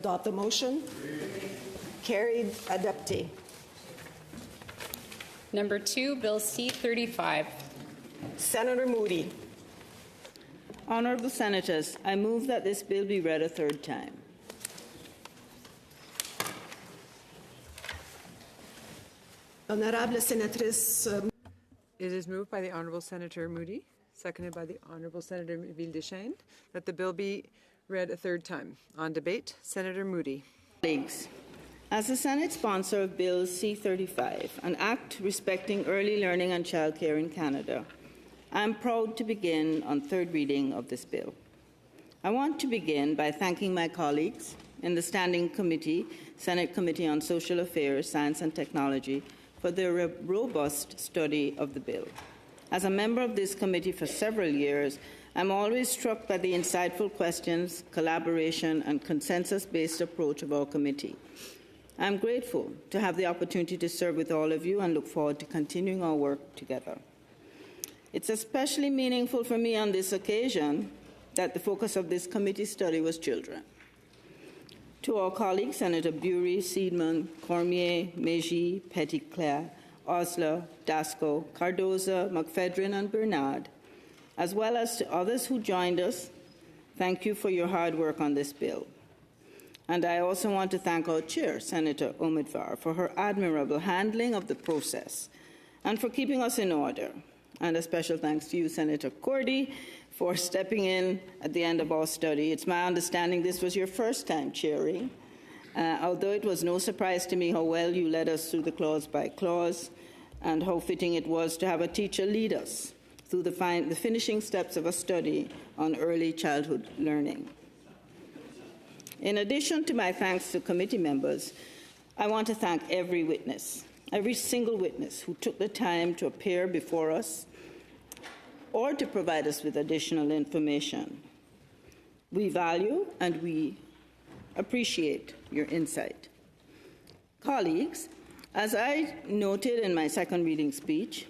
Adopt the motion. Carried. Adopted. Number 2, Bill C-35. Senator Moody. Honourable Senators, I move that this bill be read a third time. Honorable Senatrice. It is moved by the Honourable Senator Moody, seconded by the Honourable Senator Ville-Deschênes, that the bill be read a third time. On debate, Senator Moody. Colleagues, as the Senate sponsor of Bill C-35, an act respecting early learning and childcare in Canada, I am proud to begin on third reading of this bill. I want to begin by thanking my colleagues in the Standing Committee, Senate Committee on Social Affairs, Science and Technology, for their robust study of the bill. As a member of this committee for several years, I'm always struck by the insightful questions, collaboration, and consensus-based approach of our committee. I'm grateful to have the opportunity to serve with all of you and look forward to continuing our work together. It's especially meaningful for me on this occasion that the focus of this committee study was children. To our colleagues, Senator Bury, Seidman, Cormier, Meji, Petitclerc, Osler, Dasco, Cardoza, McFedrin, and Bernard, as well as to others who joined us, thank you for your hard work on this bill. And I also want to thank our chair, Senator Omidvar, for her admirable handling of the process and for keeping us in order. And a special thanks to you, Senator Cordy, for stepping in at the end of our study. It's my understanding this was your first time chairing, although it was no surprise to me how well you led us through the clause by clause and how fitting it was to have a teacher lead us through the finishing steps of a study on early childhood learning. In addition to my thanks to committee members, I want to thank every witness, every single witness who took the time to appear before us or to provide us with additional information. We value and we appreciate your insight. Colleagues, as I noted in my second reading speech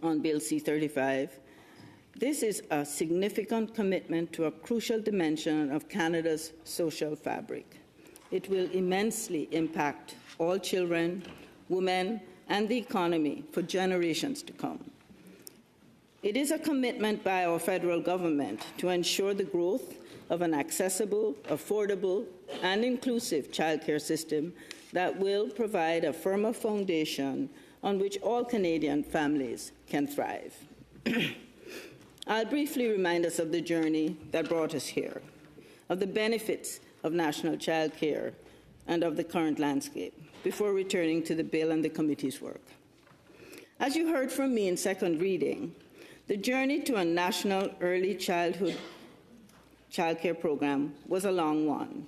on Bill C-35, this is a significant commitment to a crucial dimension of Canada's social fabric. It will immensely impact all children, women, and the economy for generations to come. It is a commitment by our federal government to ensure the growth of an accessible, affordable, and inclusive childcare system that will provide a firmer foundation on which all Canadian families can thrive. I'll briefly remind us of the journey that brought us here, of the benefits of national childcare, and of the current landscape, before returning to the bill and the committee's work. As you heard from me in second reading, the journey to a national early childhood childcare program was a long one.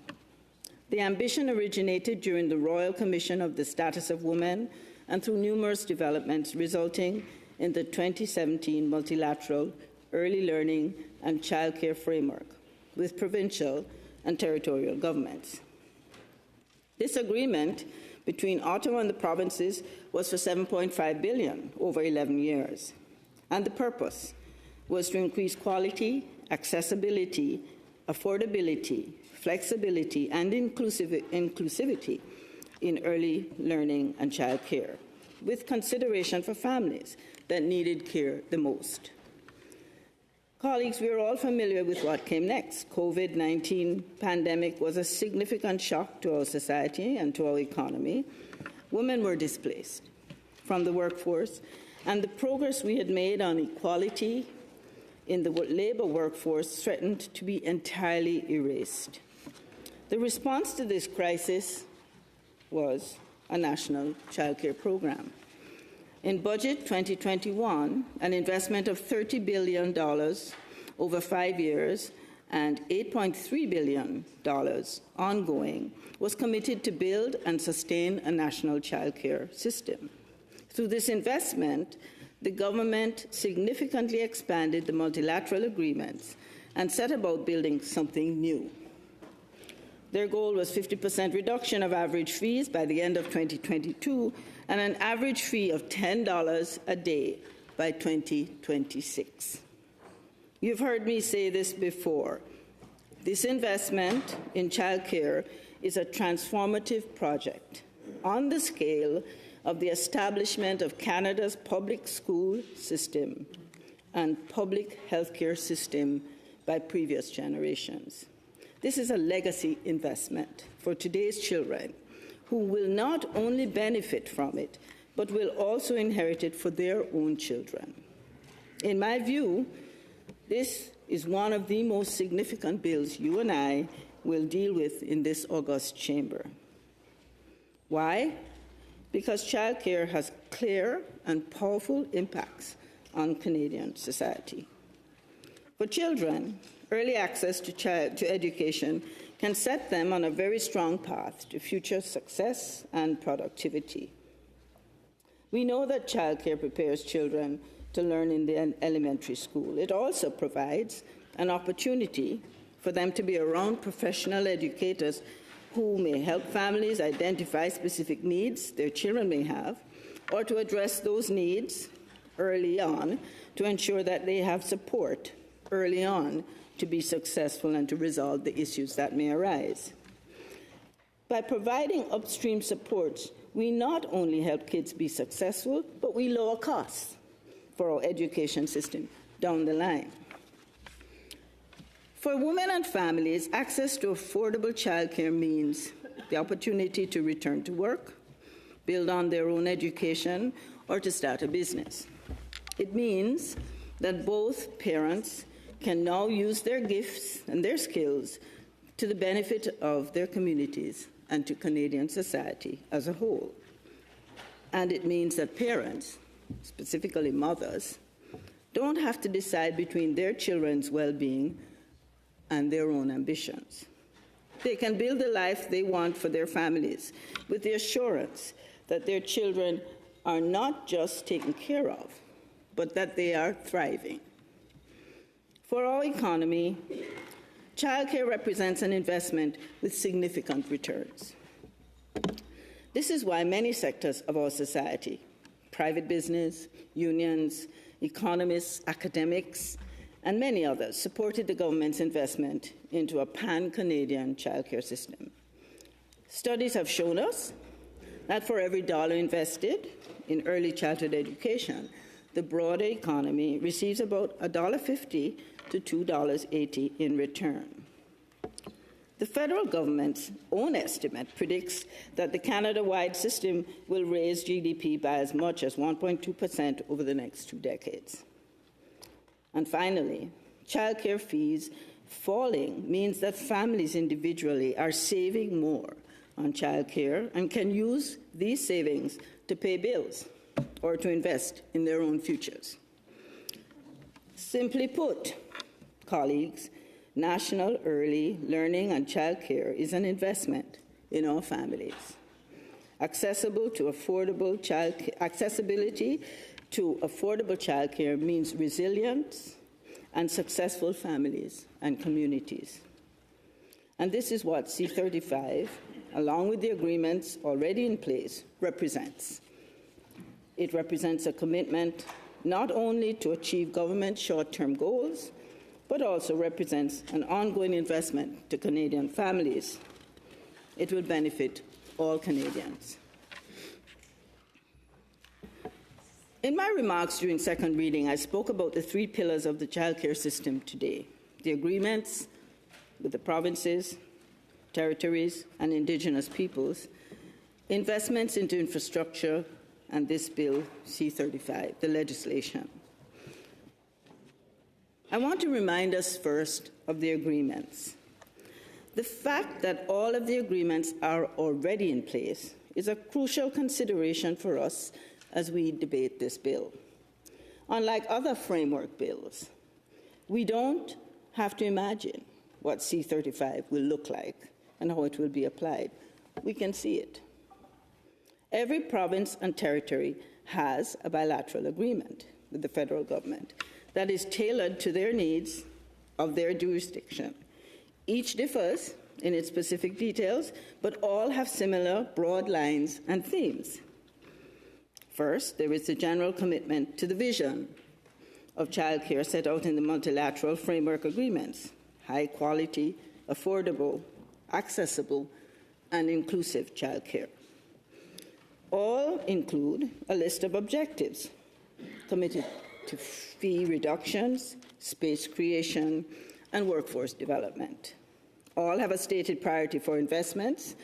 The ambition originated during the Royal Commission of the Status of Women and through numerous developments resulting in the 2017 Multilateral Early Learning and Childcare Framework with provincial and territorial governments. This agreement between Ottawa and the provinces was for $7.5 billion over 11 years. And the purpose was to increase quality, accessibility, affordability, flexibility, and inclusivity in early learning and child care, with consideration for families that needed care the most. Colleagues, we are all familiar with what came next. COVID-19 pandemic was a significant shock to our society and to our economy. Women were displaced from the workforce, and the progress we had made on equality in the labour workforce threatened to be entirely erased. The response to this crisis was a national childcare program. In Budget 2021, an investment of $30 billion over 5 years and $8.3 billion ongoing was committed to build and sustain a national childcare system. Through this investment, the government significantly expanded the multilateral agreements and set about building something new. Their goal was 50% reduction of average fees by the end of 2022 and an average fee of $10 a day by 2026. You've heard me say this before. This investment in childcare is a transformative project on the scale of the establishment of Canada's public school system and public healthcare system by previous generations. This is a legacy investment for today's children who will not only benefit from it, but will also inherit it for their own children. In my view, this is one of the most significant bills you and I will deal with in this august chamber. Why? Because childcare has clear and powerful impacts on Canadian society. For children, early access to education can set them on a very strong path to future success and productivity. We know that childcare prepares children to learn in the elementary school. It also provides an opportunity for them to be around professional educators who may help families identify specific needs their children may have, or to address those needs early on to ensure that they have support early on to be successful and to resolve the issues that may arise. By providing upstream supports, we not only help kids be successful, but we lower costs for our education system down the line. For women and families, access to affordable childcare means the opportunity to return to work, build on their own education, or to start a business. It means that both parents can now use their gifts and their skills to the benefit of their communities and to Canadian society as a whole. And it means that parents, specifically mothers, don't have to decide between their children's well-being and their own ambitions. They can build the life they want for their families with the assurance that their children are not just taken care of, but that they are thriving. For our economy, childcare represents an investment with significant returns. This is why many sectors of our society, private business, unions, economists, academics, and many others supported the government's investment into a pan-Canadian childcare system. Studies have shown us that for every dollar invested in early childhood education, the broader economy receives about $1.50 to $2.80 in return. The federal government's own estimate predicts that the Canada-wide system will raise GDP by as much as 1.2% over the next 2 decades. And finally, childcare fees falling means that families individually are saving more on childcare and can use these savings to pay bills or to invest in their own futures. Simply put, colleagues, national early learning and childcare is an investment in our families. Accessibility to affordable childcare means resilience and successful families and communities. And this is what C-35, along with the agreements already in place, represents. It represents a commitment not only to achieve government short-term goals, but also represents an ongoing investment to Canadian families. It will benefit all Canadians. In my remarks during second reading, I spoke about the 3 pillars of the childcare system today: the agreements with the provinces, territories, and Indigenous peoples, investments into infrastructure, and this bill, C-35, the legislation. I want to remind us first of the agreements. The fact that all of the agreements are already in place is a crucial consideration for us as we debate this bill. Unlike other framework bills, we don't have to imagine what C-35 will look like and how it will be applied. We can see it. Every province and territory has a bilateral agreement with the federal government that is tailored to their needs of their jurisdiction. Each differs in its specific details, but all have similar broad lines and themes. First, there is the general commitment to the vision of childcare set out in the multilateral framework agreements: high quality, affordable, accessible, and inclusive childcare. All include a list of objectives committed to fee reductions, space creation, and workforce development. All have a stated priority for investments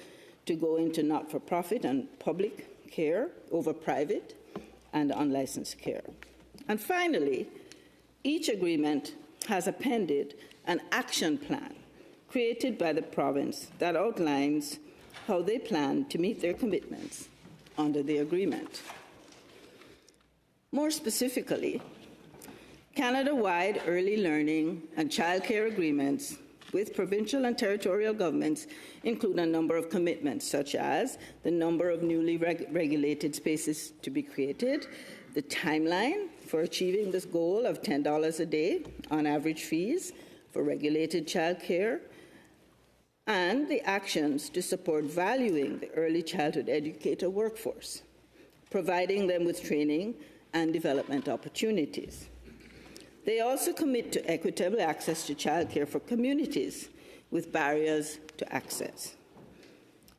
to go into not-for-profit and public care over private and unlicensed care. And finally, each agreement has appended an action plan created by the province that outlines how they plan to meet their commitments under the agreement. More specifically, Canada-wide early learning and childcare agreements with provincial and territorial governments include a number of commitments, such as the number of newly regulated spaces to be created, the timeline for achieving this goal of $10 a day on average fees for regulated childcare, and the actions to support valuing the early childhood educator workforce, providing them with training and development opportunities. They also commit to equitable access to childcare for communities with barriers to access,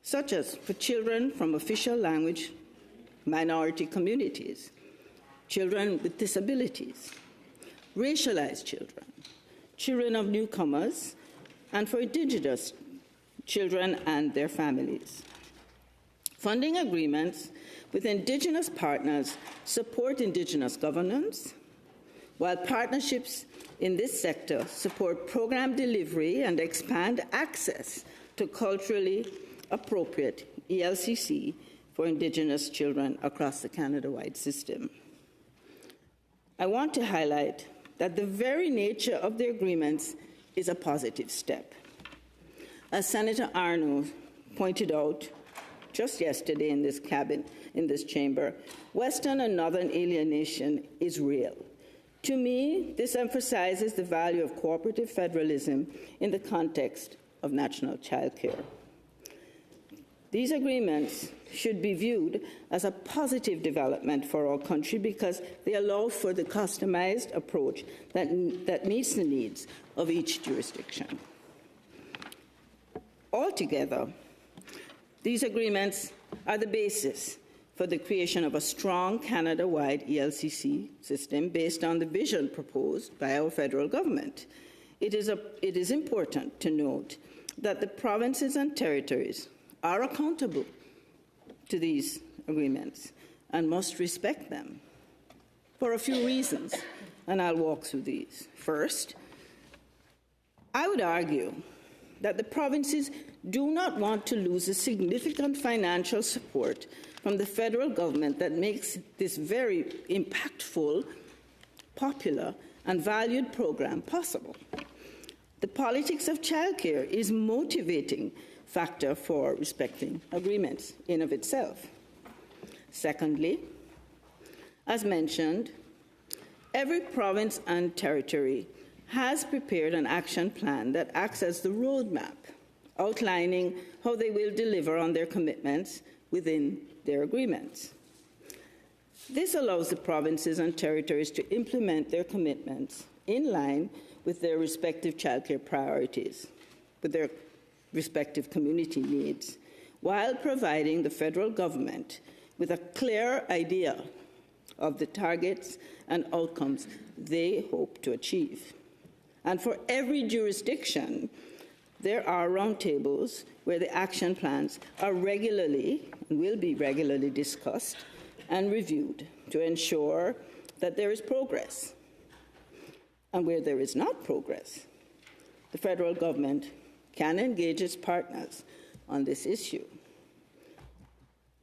such as for children from official language minority communities, children with disabilities, racialized children, children of newcomers, and for Indigenous children and their families. Funding agreements with Indigenous partners support Indigenous governance, while partnerships in this sector support program delivery and expand access to culturally appropriate ELCC for Indigenous children across the Canada-wide system. I want to highlight that the very nature of the agreements is a positive step. As Senator Arno pointed out just yesterday in this chamber, Western and Northern alienation is real. To me, this emphasizes the value of cooperative federalism in the context of national childcare. These agreements should be viewed as a positive development for our country because they allow for the customized approach that meets the needs of each jurisdiction. Altogether, these agreements are the basis for the creation of a strong Canada-wide ELCC system based on the vision proposed by our federal government. It is important to note that the provinces and territories are accountable to these agreements and must respect them for a few reasons, and I'll walk through these. First, I would argue that the provinces do not want to lose the significant financial support from the federal government that makes this very impactful, popular, and valued program possible. The politics of childcare is a motivating factor for respecting agreements in of itself. Secondly, as mentioned, every province and territory has prepared an action plan that acts as the roadmap, outlining how they will deliver on their commitments within their agreements. This allows the provinces and territories to implement their commitments in line with their respective childcare priorities, with their respective community needs, while providing the federal government with a clear idea of the targets and outcomes they hope to achieve. And for every jurisdiction, there are roundtables where the action plans are regularly and will be regularly discussed and reviewed to ensure that there is progress. And where there is not progress, the federal government can engage its partners on this issue.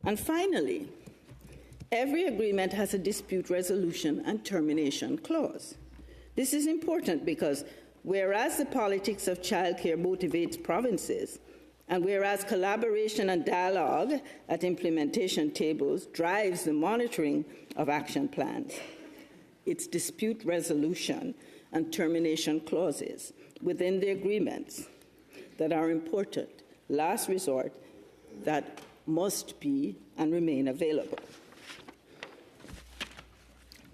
And finally, every agreement has a dispute resolution and termination clause. This is important because whereas the politics of childcare motivates provinces, and whereas collaboration and dialogue at implementation tables drives the monitoring of action plans, it's dispute resolution and termination clauses within the agreements that are important, last resort, that must be and remain available.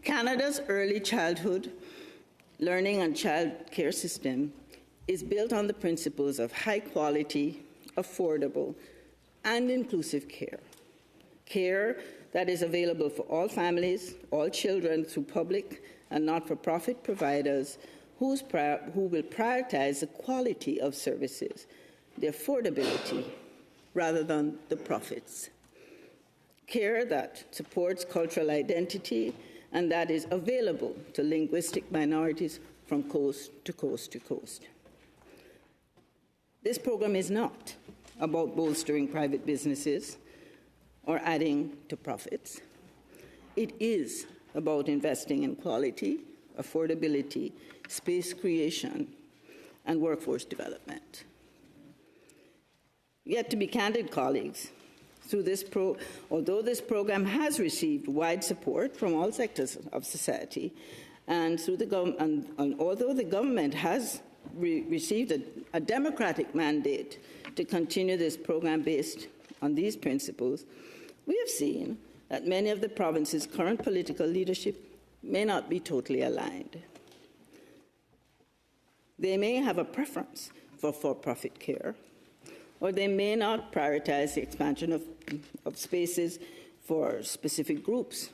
Canada's early childhood learning and child care system is built on the principles of high quality, affordable, and inclusive care. Care that is available for all families, all children through public and not-for-profit providers who will prioritize the quality of services, the affordability, rather than the profits. Care that supports cultural identity and that is available to linguistic minorities from coast to coast to coast. This program is not about bolstering private businesses or adding to profits. It is about investing in quality, affordability, space creation, and workforce development. Yet, to be candid, colleagues, although this program has received wide support from all sectors of society, and although the government has received a democratic mandate to continue this program based on these principles, we have seen that many of the province's current political leadership may not be totally aligned. They may have a preference for for-profit care, or they may not prioritize the expansion of spaces for specific groups,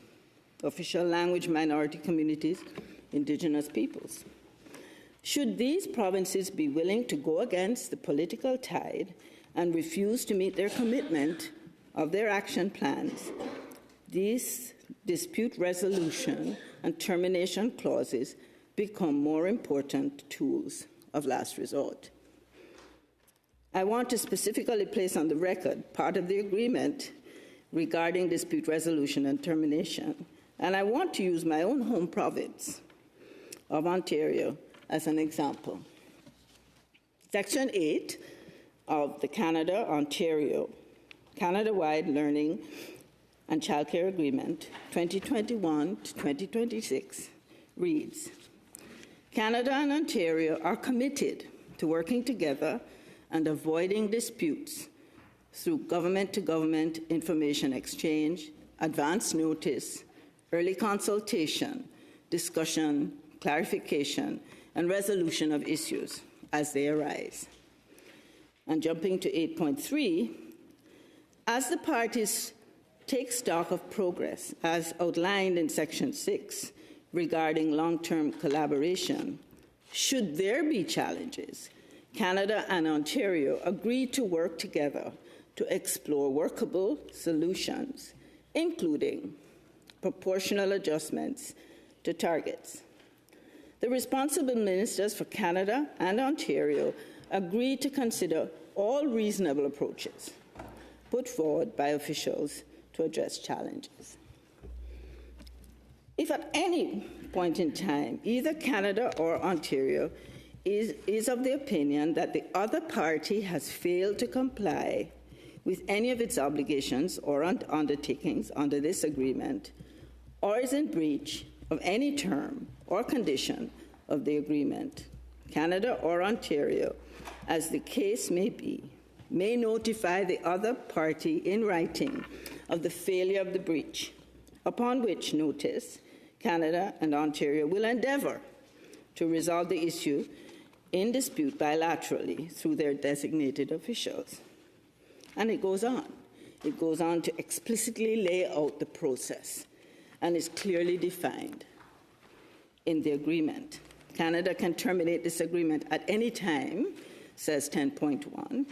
official language minority communities, Indigenous peoples. Should these provinces be willing to go against the political tide and refuse to meet their commitment of their action plans, these dispute resolution and termination clauses become more important tools of last resort. I want to specifically place on the record part of the agreement regarding dispute resolution and termination, and I want to use my own home province of Ontario as an example. Section 8 of the Canada-wide Learning and Childcare Agreement 2021 to 2026 reads, Canada and Ontario are committed to working together and avoiding disputes through government-to-government information exchange, advance notice, early consultation, discussion, clarification, and resolution of issues as they arise. And jumping to 8.3, as the parties take stock of progress, as outlined in Section 6 regarding long-term collaboration, should there be challenges, Canada and Ontario agree to work together to explore workable solutions, including proportional adjustments to targets. The responsible ministers for Canada and Ontario agreed to consider all reasonable approaches put forward by officials to address challenges. If at any point in time either Canada or Ontario is of the opinion that the other party has failed to comply with any of its obligations or undertakings under this agreement, or is in breach of any term or condition of the agreement, Canada or Ontario, as the case may be, may notify the other party in writing of the failure of the breach, upon which notice Canada and Ontario will endeavour to resolve the issue in dispute bilaterally through their designated officials. And it goes on. It goes on to explicitly lay out the process and is clearly defined in the agreement. Canada can terminate this agreement at any time, says 10.1,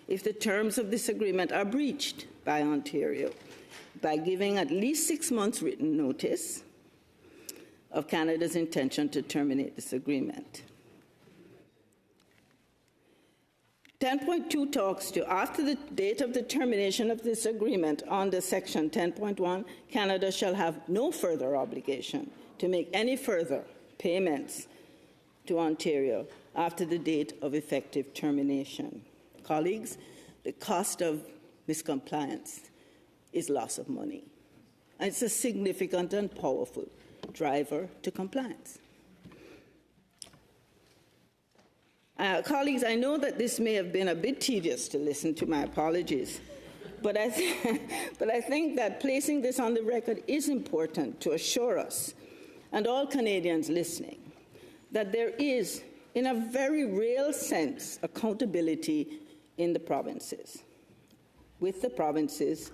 if the terms of this agreement are breached by Ontario by giving at least 6 months written notice of Canada's intention to terminate this agreement. 10.2 talks to after the date of the termination of this agreement under Section 10.1, Canada shall have no further obligation to make any further payments to Ontario after the date of effective termination. Colleagues, the cost of miscompliance is loss of money. And it's a significant and powerful driver to compliance. Colleagues, I know that this may have been a bit tedious to listen to, my apologies, but I think that placing this on the record is important to assure us, and all Canadians listening, that there is in a very real sense, accountability in the provinces, with the provinces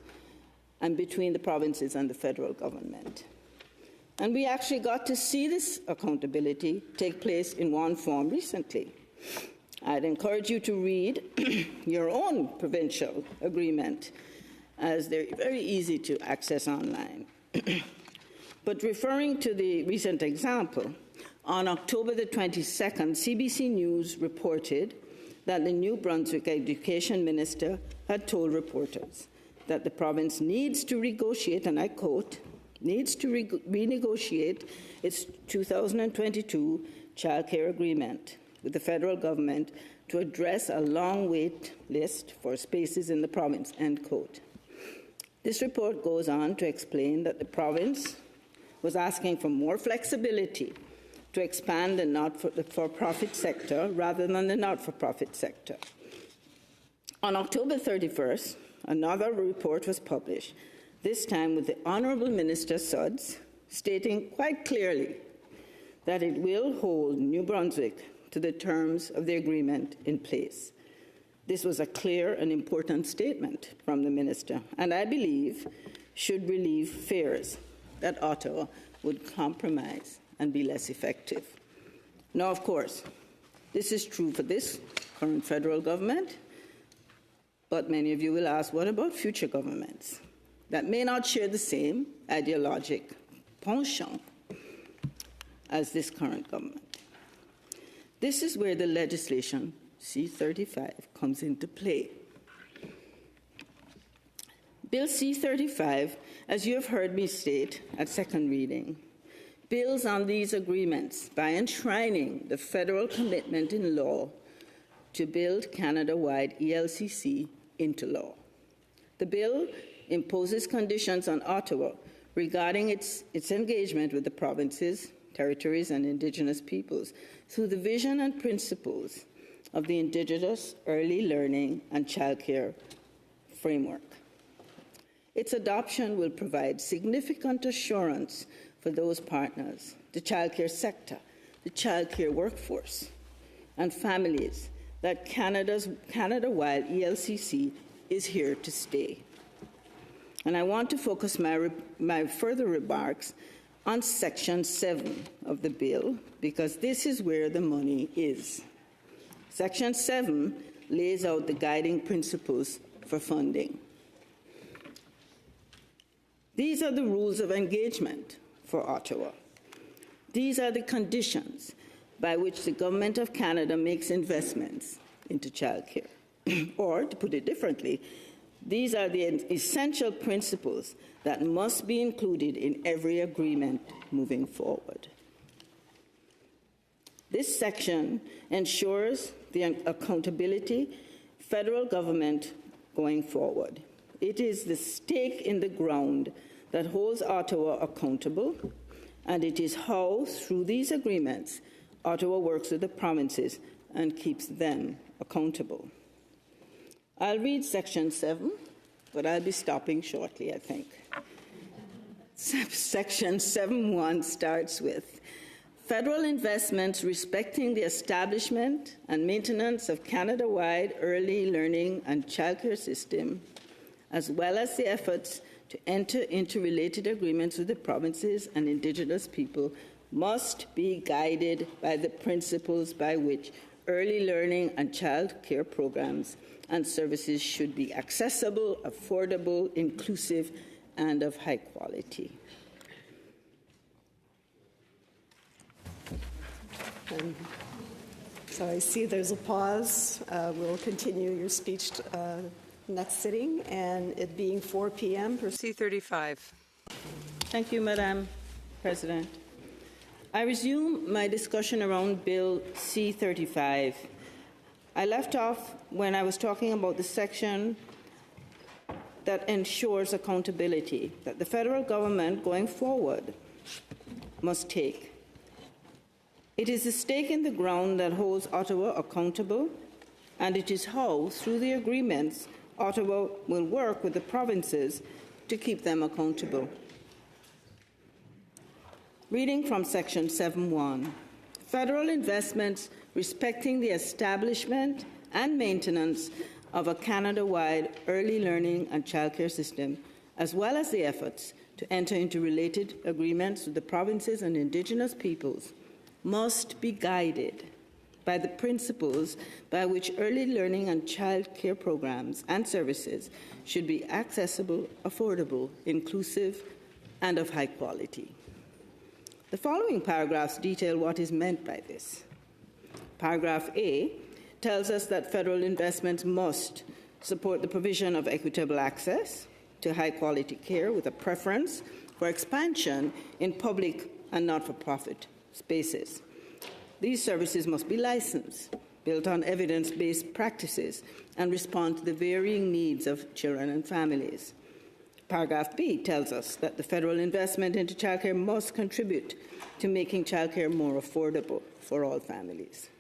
and between the provinces and the federal government. And we actually got to see this accountability take place in one form recently. I'd encourage you to read your own provincial agreement, as they're very easy to access online. But referring to the recent example, on October the 22nd, CBC News reported that the New Brunswick Education Minister had told reporters that the province needs to renegotiate, and I quote, needs to renegotiate its 2022 childcare agreement with the federal government to address a long wait list for spaces in the province, end quote. This report goes on to explain that the province was asking for more flexibility to expand the not-for-profit sector rather than the not-for-profit sector. On October 31st, another report was published, this time with the Honourable Minister Sudds, stating quite clearly that it will hold New Brunswick to the terms of the agreement in place. This was a clear and important statement from the minister, and I believe should relieve fears that Ottawa would compromise and be less effective. Now, of course, this is true for this current federal government, but many of you will ask, what about future governments that may not share the same ideologic penchant as this current government? This is where the legislation C-35 comes into play. Bill C-35, as you have heard me state at second reading, builds on these agreements by enshrining the federal commitment in law to build Canada-wide ELCC into law. The bill imposes conditions on Ottawa regarding its engagement with the provinces, territories, and Indigenous peoples through the vision and principles of the Indigenous Early Learning and Childcare Framework. Its adoption will provide significant assurance for those partners, the childcare sector, the childcare workforce, and families that Canada-wide ELCC is here to stay. And I want to focus my further remarks on Section 7 of the bill, because this is where the money is. Section 7 lays out the guiding principles for funding. These are the rules of engagement for Ottawa. These are the conditions by which the Government of Canada makes investments into childcare. Or, to put it differently, these are the essential principles that must be included in every agreement moving forward. This section ensures the accountability federal government going forward. It is the stake in the ground that holds Ottawa accountable, and it is how, through these agreements, Ottawa works with the provinces and keeps them accountable. I'll read Section 7, but I'll be stopping shortly, I think. Section 7.1 starts with, federal investments respecting the establishment and maintenance of Canada-wide early learning and childcare system, as well as the efforts to enter into related agreements with the provinces and Indigenous people, must be guided by the principles by which early learning and child care programs and services should be accessible, affordable, inclusive, and of high quality. So I see there's a pause. We'll continue your speech next sitting, and it being 4 p.m. C-35. Thank you, Madam President. I resume my discussion around Bill C-35. I left off when I was talking about the section that ensures accountability that the federal government going forward must take. It is the stake in the ground that holds Ottawa accountable, and it is how, through the agreements, Ottawa will work with the provinces to keep them accountable. Reading from Section 7.1, federal investments respecting the establishment and maintenance of a Canada-wide early learning and childcare system, as well as the efforts to enter into related agreements with the provinces and Indigenous peoples, must be guided by the principles by which early learning and childcare programs and services should be accessible, affordable, inclusive, and of high quality. The following paragraphs detail what is meant by this. Paragraph A tells us that federal investments must support the provision of equitable access to high-quality care with a preference for expansion in public and not-for-profit spaces. These services must be licensed, built on evidence-based practices, and respond to the varying needs of children and families. Paragraph B tells us that the federal investment into childcare must contribute to making childcare more affordable for all families.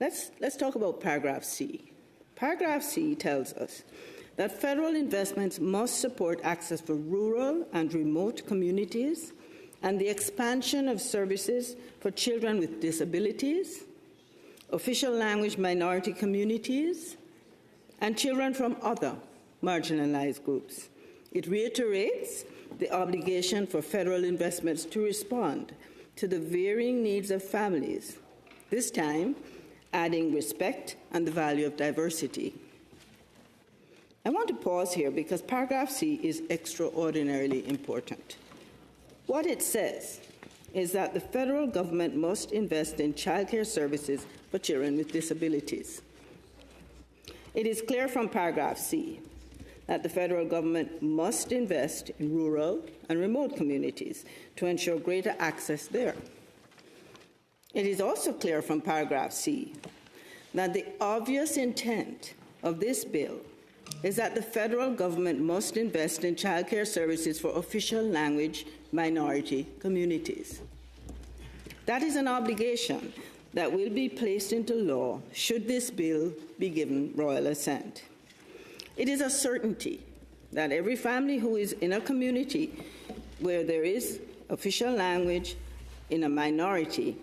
Let's talk about paragraph C. Paragraph C tells us that federal investments must support access for rural and remote communities and the expansion of services for children with disabilities, official language minority communities, and children from other marginalized groups. It reiterates the obligation for federal investments to respond to the varying needs of families, this time adding respect and the value of diversity. I want to pause here because paragraph C is extraordinarily important. What it says is that the federal government must invest in childcare services for children with disabilities. It is clear from paragraph C that the federal government must invest in rural and remote communities to ensure greater access there. It is also clear from paragraph C that the obvious intent of this bill is that the federal government must invest in childcare services for official language minority communities. That is an obligation that will be placed into law should this bill be given royal assent. It is a certainty that every family who is in a community where there is official language in a minority,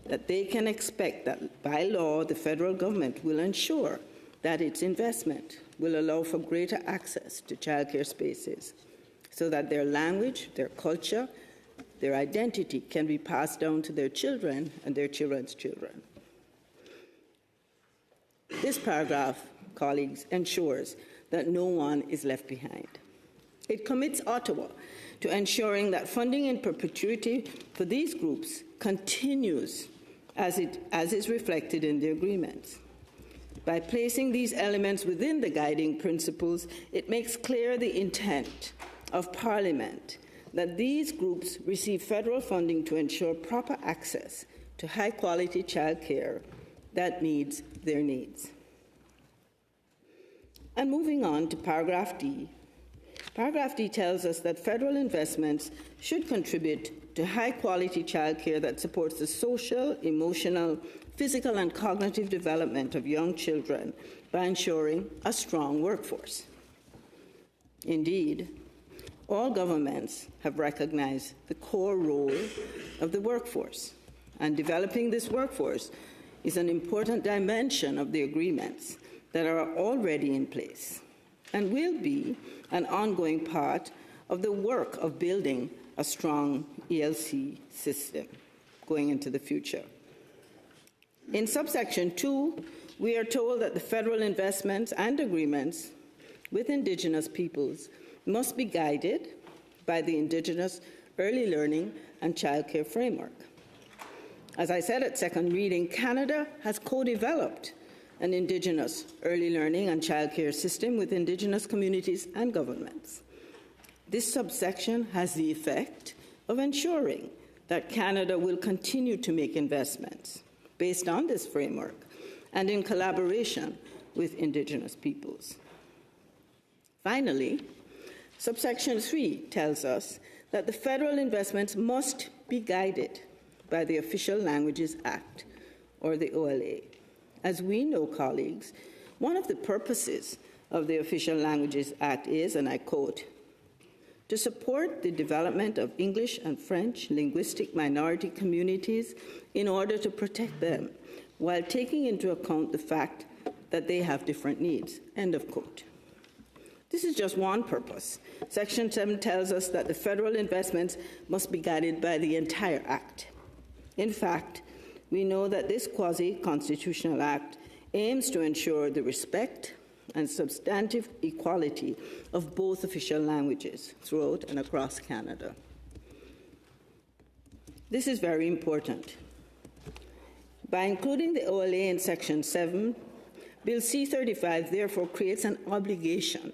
that they can expect that by law the federal government will ensure that its investment will allow for greater access to childcare spaces so that their language, their culture, their identity can be passed down to their children and their children's children. This paragraph, colleagues, ensures that no one is left behind. It commits Ottawa to ensuring that funding in perpetuity for these groups continues as is reflected in the agreements. By placing these elements within the guiding principles, it makes clear the intent of Parliament that these groups receive federal funding to ensure proper access to high-quality childcare that meets their needs. And moving on to paragraph D. Paragraph D tells us that federal investments should contribute to high-quality childcare that supports the social, emotional, physical, and cognitive development of young children by ensuring a strong workforce. Indeed, all governments have recognized the core role of the workforce, and developing this workforce is an important dimension of the agreements that are already in place and will be an ongoing part of the work of building a strong ELC system going into the future. In subsection 2, we are told that the federal investments and agreements with Indigenous peoples must be guided by the Indigenous Early Learning and Childcare Framework. As I said at second reading, Canada has co-developed an Indigenous early learning and childcare system with Indigenous communities and governments. This subsection has the effect of ensuring that Canada will continue to make investments based on this framework and in collaboration with Indigenous peoples. Finally, subsection 3 tells us that the federal investments must be guided by the Official Languages Act, or the OLA. As we know, colleagues, one of the purposes of the Official Languages Act is, and I quote, to support the development of English and French linguistic minority communities in order to protect them, while taking into account the fact that they have different needs." End of quote. This is just one purpose. Section 7 tells us that the federal investments must be guided by the entire Act. In fact, we know that this quasi-constitutional Act aims to ensure the respect and substantive equality of both official languages throughout and across Canada. This is very important. By including the OLA in Section 7, Bill C-35 therefore creates an obligation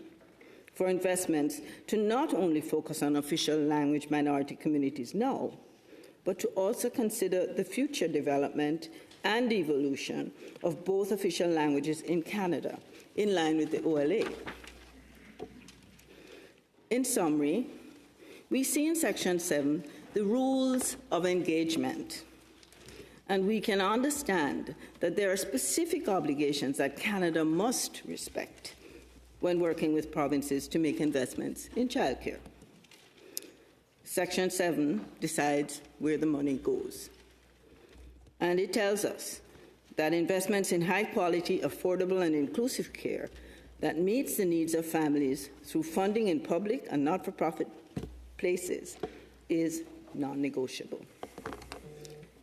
for investments to not only focus on official language minority communities now, but to also consider the future development and evolution of both official languages in Canada, in line with the OLA. In summary, we see in Section 7 the rules of engagement, and we can understand that there are specific obligations that Canada must respect when working with provinces to make investments in childcare. Section 7 decides where the money goes. And it tells us that investments in high-quality, affordable, and inclusive care that meets the needs of families through funding in public and not-for-profit places is non-negotiable.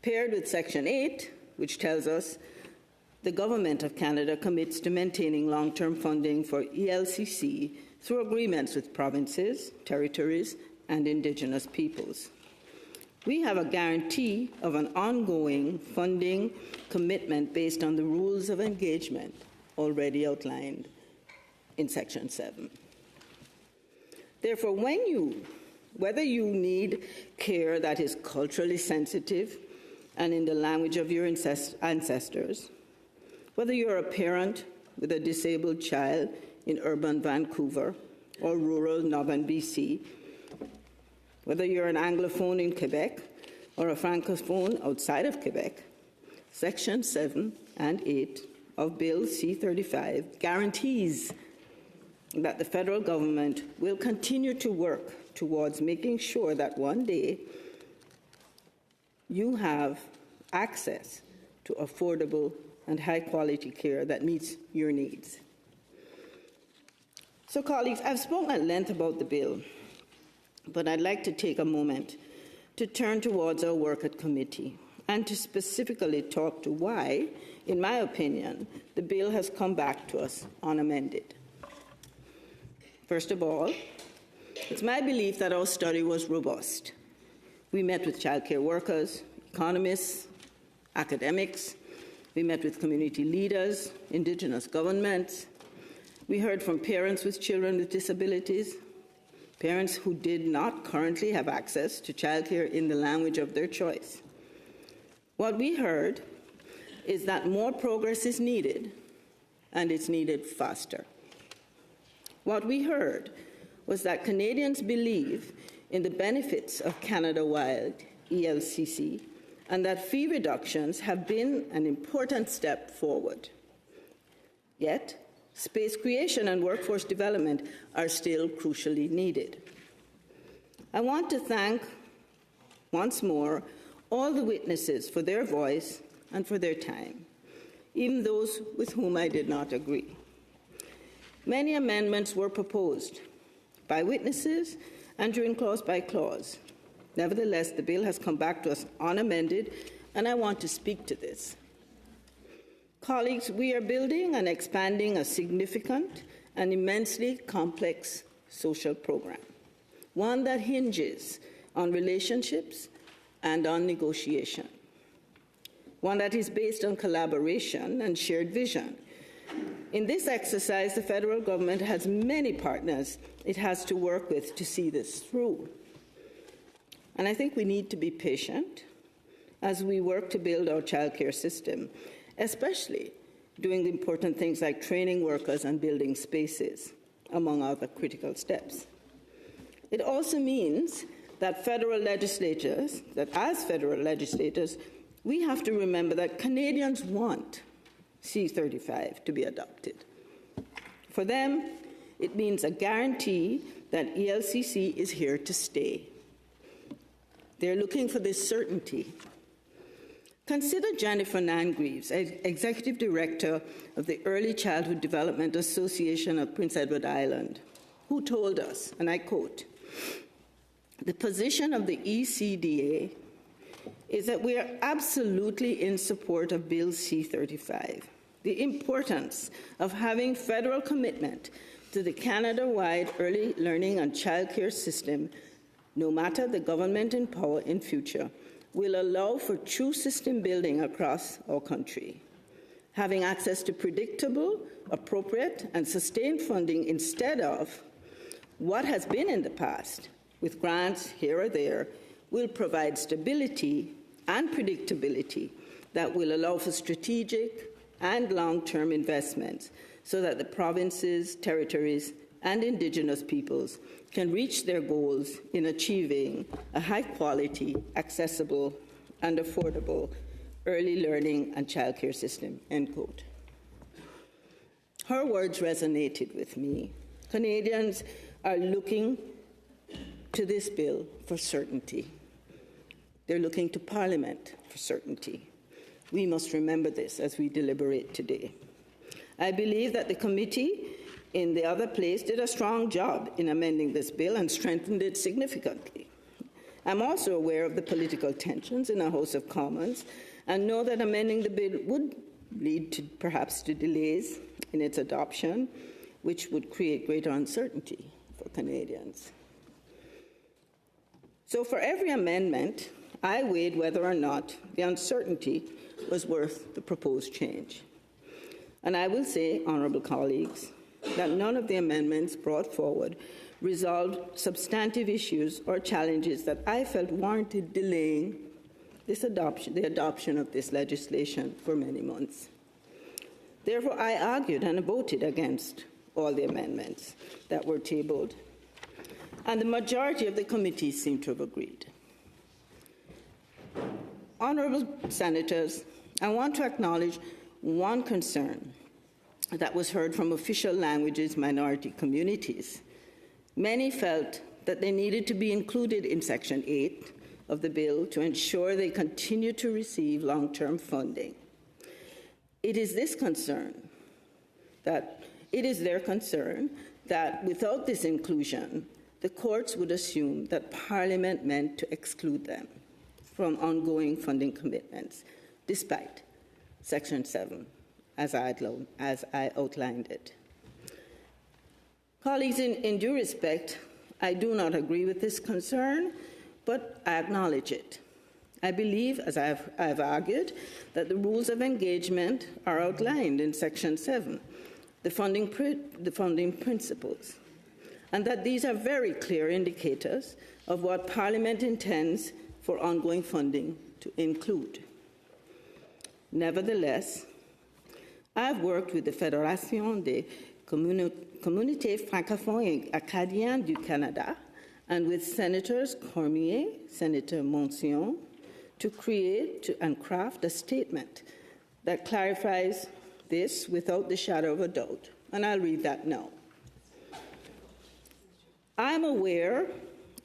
Paired with Section 8, which tells us the Government of Canada commits to maintaining long-term funding for ELCC through agreements with provinces, territories, and Indigenous peoples. We have a guarantee of an ongoing funding commitment based on the rules of engagement already outlined in Section 7. Therefore, whether you need care that is culturally sensitive and in the language of your ancestors, whether you're a parent with a disabled child in urban Vancouver or rural northern BC, whether you're an Anglophone in Quebec or a Francophone outside of Quebec, Section 7 and 8 of Bill C-35 guarantees that the federal government will continue to work towards making sure that one day you have access to affordable and high-quality care that meets your needs. So, colleagues, I've spoken at length about the bill, but I'd like to take a moment to turn towards our work at committee and to specifically talk to why, in my opinion, the bill has come back to us unamended. First of all, it's my belief that our study was robust. We met with childcare workers, economists, academics. We met with community leaders, Indigenous governments. We heard from parents with children with disabilities, parents who did not currently have access to childcare in the language of their choice. What we heard is that more progress is needed, and it's needed faster. What we heard was that Canadians believe in the benefits of Canada-wide ELCC, and that fee reductions have been an important step forward. Yet, space creation and workforce development are still crucially needed. I want to thank, once more, all the witnesses for their voice and for their time, even those with whom I did not agree. Many amendments were proposed by witnesses and during clause by clause. Nevertheless, the bill has come back to us unamended, and I want to speak to this. Colleagues, we are building and expanding a significant and immensely complex social program, one that hinges on relationships and on negotiation, one that is based on collaboration and shared vision. In this exercise, the federal government has many partners it has to work with to see this through. And I think we need to be patient as we work to build our childcare system, especially doing the important things like training workers and building spaces, among other critical steps. It also means that as federal legislators, we have to remember that Canadians want C-35 to be adopted. For them, It means a guarantee that ELCC is here to stay. They're looking for this certainty. Consider Jennifer Nangreaves, Executive Director of the Early Childhood Development Association of Prince Edward Island, who told us, and I quote, "The position of the ECDA is that we are absolutely in support of Bill C-35. The importance of having federal commitment to the Canada-wide early learning and childcare system, no matter the government in power in future, will allow for true system building across our country. Having access to predictable, appropriate, and sustained funding instead of what has been in the past, with grants here or there, will provide stability and predictability that will allow for strategic and long-term investments so that the provinces, territories, and Indigenous peoples can reach their goals in achieving a high-quality, accessible, and affordable early learning and childcare system," end quote. Her words resonated with me. Canadians are looking to this bill for certainty. They're looking to Parliament for certainty. We must remember this as we deliberate today. I believe that the committee in the other place did a strong job in amending this bill and strengthened it significantly. I'm also aware of the political tensions in the House of Commons and know that amending the bill would lead to perhaps to delays in its adoption, which would create greater uncertainty for Canadians. So for every amendment, I weighed whether or not the uncertainty was worth the proposed change. And I will say, honourable colleagues, that none of the amendments brought forward resolved substantive issues or challenges that I felt warranted delaying the adoption of this legislation for many months. Therefore, I argued and voted against all the amendments that were tabled, and the majority of the committee seemed to have agreed. Honourable Senators, I want to acknowledge one concern that was heard from official languages minority communities. Many felt that they needed to be included in Section 8 of the bill to ensure they continue to receive long-term funding. It is their concern that without this inclusion, the courts would assume that Parliament meant to exclude them from ongoing funding commitments, despite Section 7, as I outlined it. Colleagues, in due respect, I do not agree with this concern, but I acknowledge it. I believe, as I've argued, that the rules of engagement are outlined in Section 7, the funding principles, and that these are very clear indicators of what Parliament intends for ongoing funding to include. Nevertheless, I've worked with the Fédération des Communautés francophones et acadiennes du Canada and with Senators Cormier, Senator Monsión, to create and craft a statement that clarifies this without the shadow of a doubt. And I'll read that now. I'm aware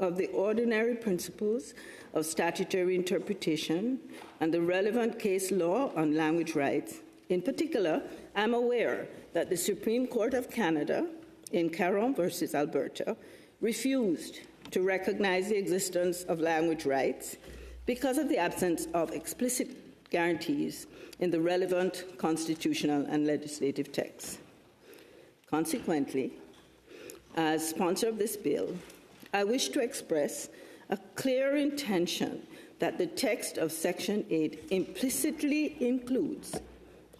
of the ordinary principles of statutory interpretation and the relevant case law on language rights. In particular, I'm aware that the Supreme Court of Canada, in Caron versus Alberta, refused to recognize the existence of language rights because of the absence of explicit guarantees in the relevant constitutional and legislative texts. Consequently, as sponsor of this bill, I wish to express a clear intention that the text of Section 8 implicitly includes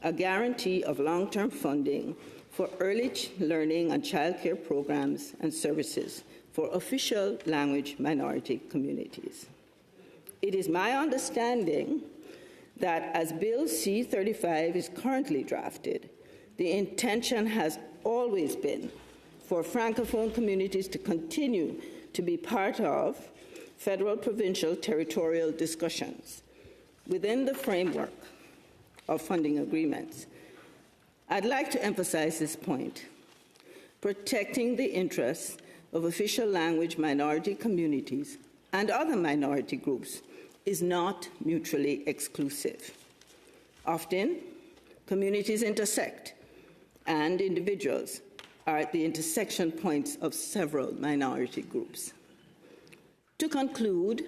a guarantee of long-term funding for early learning and childcare programs and services for official language minority communities. It is my understanding that as Bill C-35 is currently drafted, the intention has always been for Francophone communities to continue to be part of federal, provincial, territorial discussions within the framework of funding agreements. I'd like to emphasize this point. protecting the interests of official language minority communities and other minority groups is not mutually exclusive. Often, communities intersect, and individuals are at the intersection points of several minority groups. To conclude,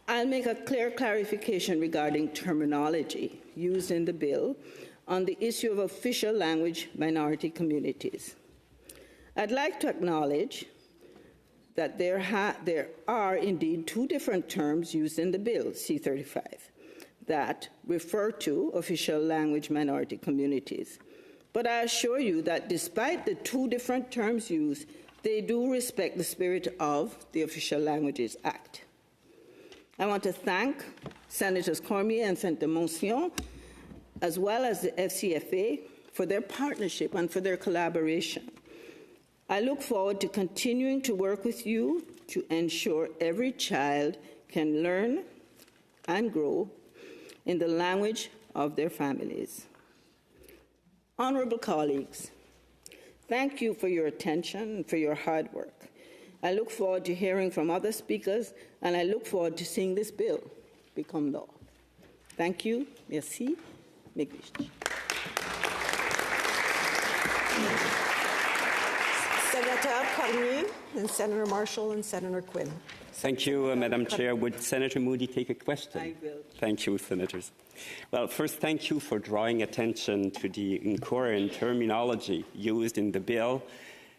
I'll make a clear clarification regarding terminology used in the bill on the issue of official language minority communities. I'd like to acknowledge that there are indeed two different terms used in the bill, C-35, that refer to official language minority communities. But I assure you that despite the two different terms used, they do respect the spirit of the Official Languages Act. I want to thank Senators Cormier and Saint-Amoncion, as well as the FCFA, for their partnership and for their collaboration. I look forward to continuing to work with you to ensure every child can learn and grow in the language of their families. Honorable colleagues, thank you for your attention and for your hard work. I look forward to hearing from other speakers, and I look forward to seeing this bill become law. Thank you. Merci. Senator Cormier, and Senator Marshall, and Senator Quinn. Thank you, Madam Chair. Would Senator Moody take a question? I will. Thank you, Senators. Well, first, thank you for drawing attention to the incoherent terminology used in the bill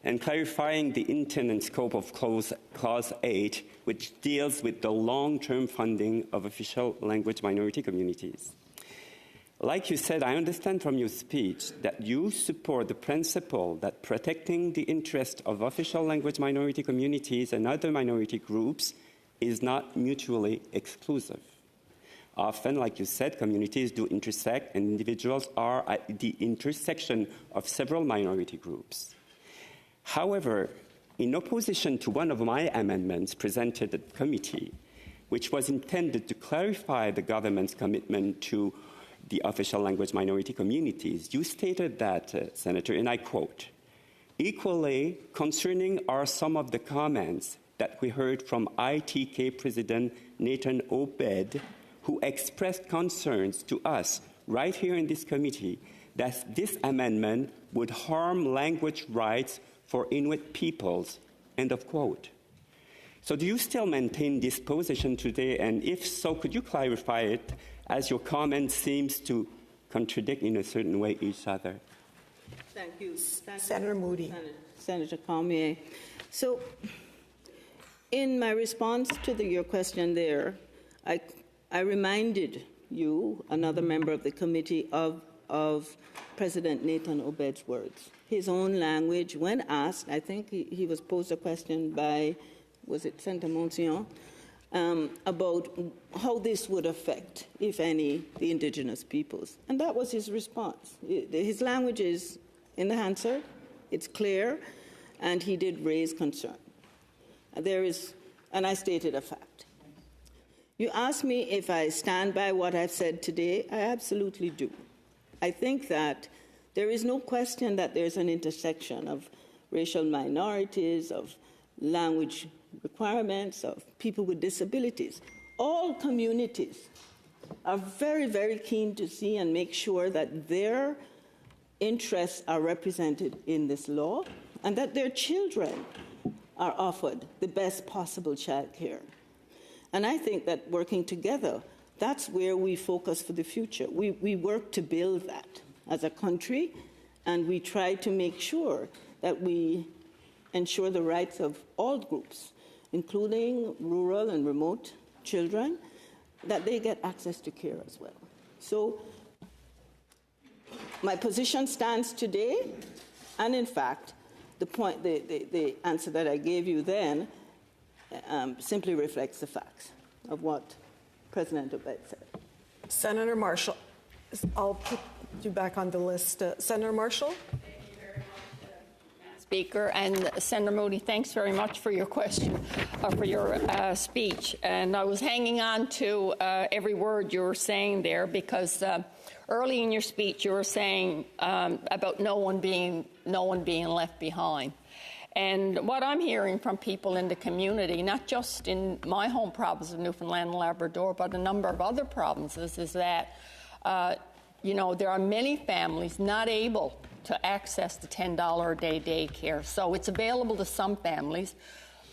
and clarifying the intent and scope of Clause 8, which deals with the long-term funding of official language minority communities. Like you said, I understand from your speech that you support the principle that protecting the interest of official language minority communities and other minority groups is not mutually exclusive. Often, like you said, communities do intersect, and individuals are at the intersection of several minority groups. However, in opposition to one of my amendments presented at the committee, which was intended to clarify the government's commitment to the official language minority communities, you stated that, Senator, and I quote, "Equally concerning are some of the comments that we heard from ITK President Nathan Obed, who expressed concerns to us right here in this committee that this amendment would harm language rights for Inuit peoples," end of quote. So do you still maintain this position today? And if so, could you clarify it, as your comment seems to contradict in a certain way each other? Thank you. Senator Moody. Senator Cormier. So in my response to your question there, I reminded you, another member of the committee, of President Nathan Obed's words. His own language, when asked, I think he was posed a question by, was it Saint-Amoncion, about how this would affect, if any, the indigenous peoples. And that was his response. His language is in the answer, it's clear, and he did raise concern. And I stated a fact. You asked me if I stand by what I've said today. I absolutely do. I think that there is no question that there's an intersection of racial minorities, of language requirements, of people with disabilities. All communities are very, very keen to see and make sure that their interests are represented in this law and that their children are offered the best possible child care. And I think that working together, that's where we focus for the future. We work to build that as a country, and we try to make sure that we ensure the rights of all groups, including rural and remote children, that they get access to care as well. So my position stands today, and in fact, the answer that I gave you then simply reflects the facts of what President Obed said. Senator Marshall, I'll put you back on the list. Senator Marshall? Thank you very much, Madam Speaker. And Senator Moody, thanks very much for your question, for your speech. And I was hanging on to every word you were saying there, because early in your speech you were saying about no one being left behind. And what I'm hearing from people in the community, not just in my home province of Newfoundland and Labrador, but a number of other provinces, is that there are many families not able to access the $10 a day daycare. So it's available to some families,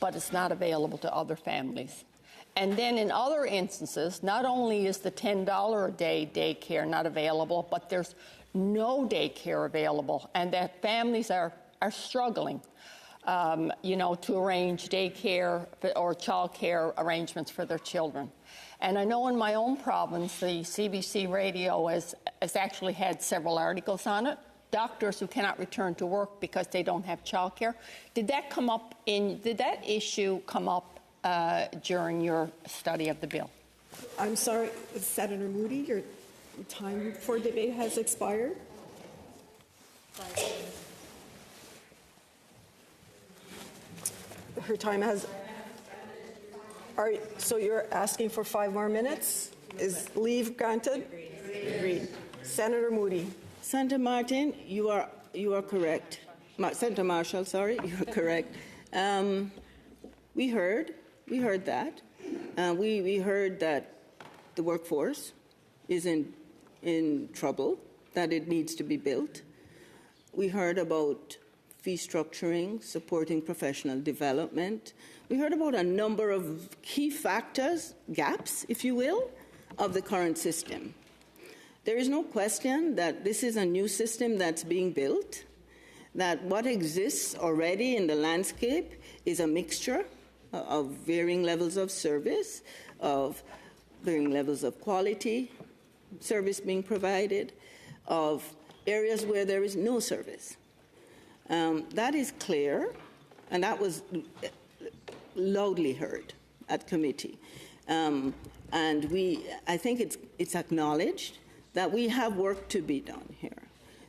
but it's not available to other families. And then in other instances, not only is the $10 a day daycare not available, but there's no daycare available, and that families are struggling, to arrange daycare or child care arrangements for their children. And I know in my own province, the CBC radio has actually had several articles on it. Doctors who cannot return to work because they don't have child care. Did that issue come up during your study of the bill? I'm sorry, Senator Moody, your time for debate has expired. Her time has... So you're asking for 5 more minutes? Is leave granted? Agreed. Senator Moody. Senator Martin, you are correct. Senator Marshall, sorry, you are correct. We heard that. We heard that the workforce is in trouble, that it needs to be built. We heard about fee structuring, supporting professional development. We heard about a number of key factors, gaps, if you will, of the current system. There is no question that this is a new system that's being built, that what exists already in the landscape is a mixture of varying levels of service, of varying levels of quality, service being provided, of areas where there is no service. That is clear, and that was loudly heard at committee. And I think it's acknowledged that we have work to be done here,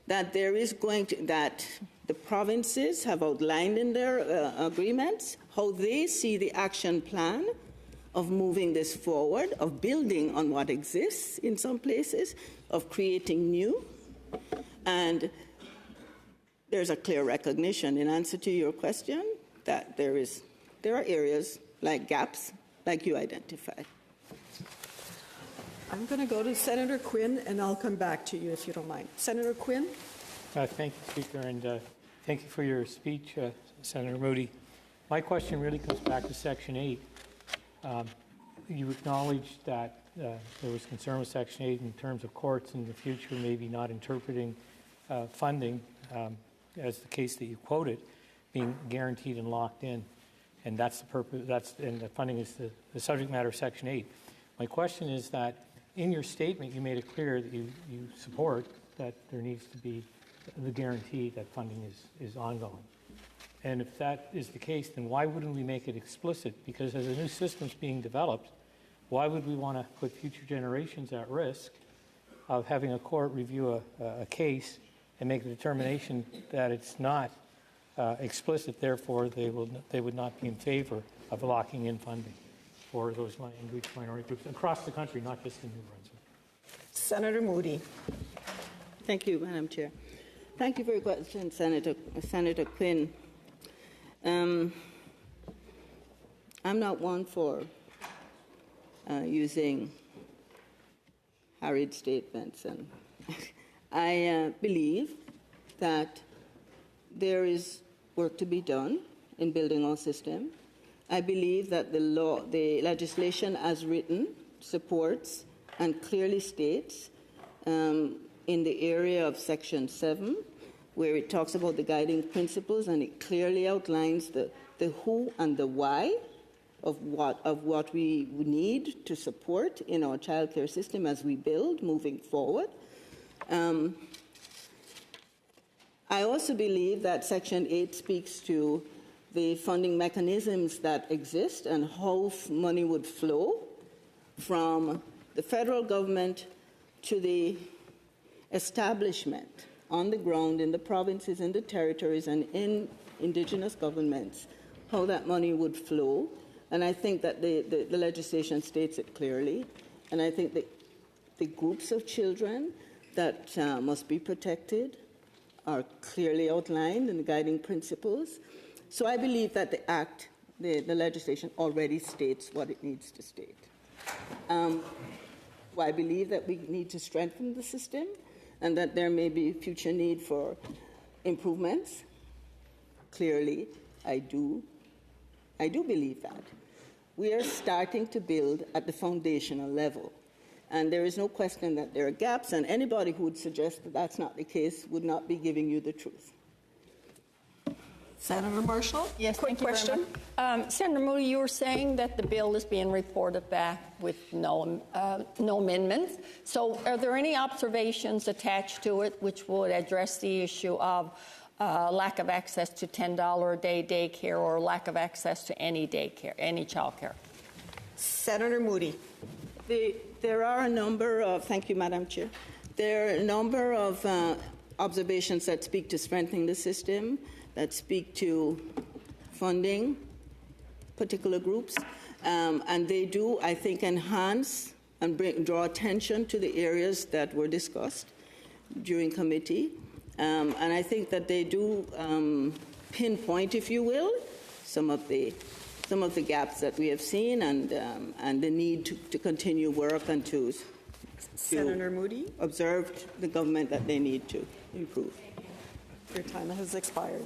that that the provinces have outlined in their agreements how they see the action plan of moving this forward, of building on what exists in some places, of creating new. And there's a clear recognition, in answer to your question, that there are areas like gaps, like you identified. I'm going to go to Senator Quinn, and I'll come back to you if you don't mind. Senator Quinn? Thank you, Speaker, and thank you for your speech, Senator Moody. My question really comes back to Section 8. You acknowledged that there was concern with Section 8 in terms of courts in the future maybe not interpreting funding, as the case that you quoted, being guaranteed and locked in. And that's the purpose, and the funding is the subject matter of Section 8. My question is that in your statement, you made it clear that you support that there needs to be the guarantee that funding is ongoing. And if that is the case, then why wouldn't we make it explicit? Because as a new system's being developed, why would we want to put future generations at risk of having a court review a case and make a determination that it's not explicit, therefore they would not be in favor of locking in funding for those language minority groups across the country, not just in New Brunswick? Senator Moody. Thank you, Madam Chair. Thank you for your question, Senator Quinn. I'm not one for using harried statements, and I believe that there is work to be done in building our system. I believe that the legislation as written supports and clearly states in the area of Section 7, where it talks about the guiding principles, and it clearly outlines the who and the why of what we need to support in our childcare system as we build moving forward. I also believe that Section 8 speaks to the funding mechanisms that exist and how money would flow from the federal government to the establishment on the ground in the provinces, in the territories, and in indigenous governments, how that money would flow. And I think that the legislation states it clearly. And I think that the groups of children that must be protected are clearly outlined in the guiding principles. So I believe that the Act, the legislation, already states what it needs to state. I believe that we need to strengthen the system and that there may be future need for improvements. Clearly, I do believe that. We are starting to build at the foundational level. And there is no question that there are gaps, and anybody who would suggest that that's not the case would not be giving you the truth. Senator Marshall? Yes, quick thank you very question. much. Senator Moody, you were saying that the bill is being reported back with no amendments. So are there any observations attached to it which would address the issue of lack of access to $10 a day daycare or lack of access to any daycare, any child care? Senator Moody. There are a number of, thank you, Madam Chair. There are a number of observations that speak to strengthening the system, that speak to funding particular groups, and they do, I think, enhance and draw attention to the areas that were discussed during committee, and I think that they do pinpoint, if you will, some of the gaps that we have seen and the need to continue work and to Senator Moody, observe the government that they need to improve. your time has expired.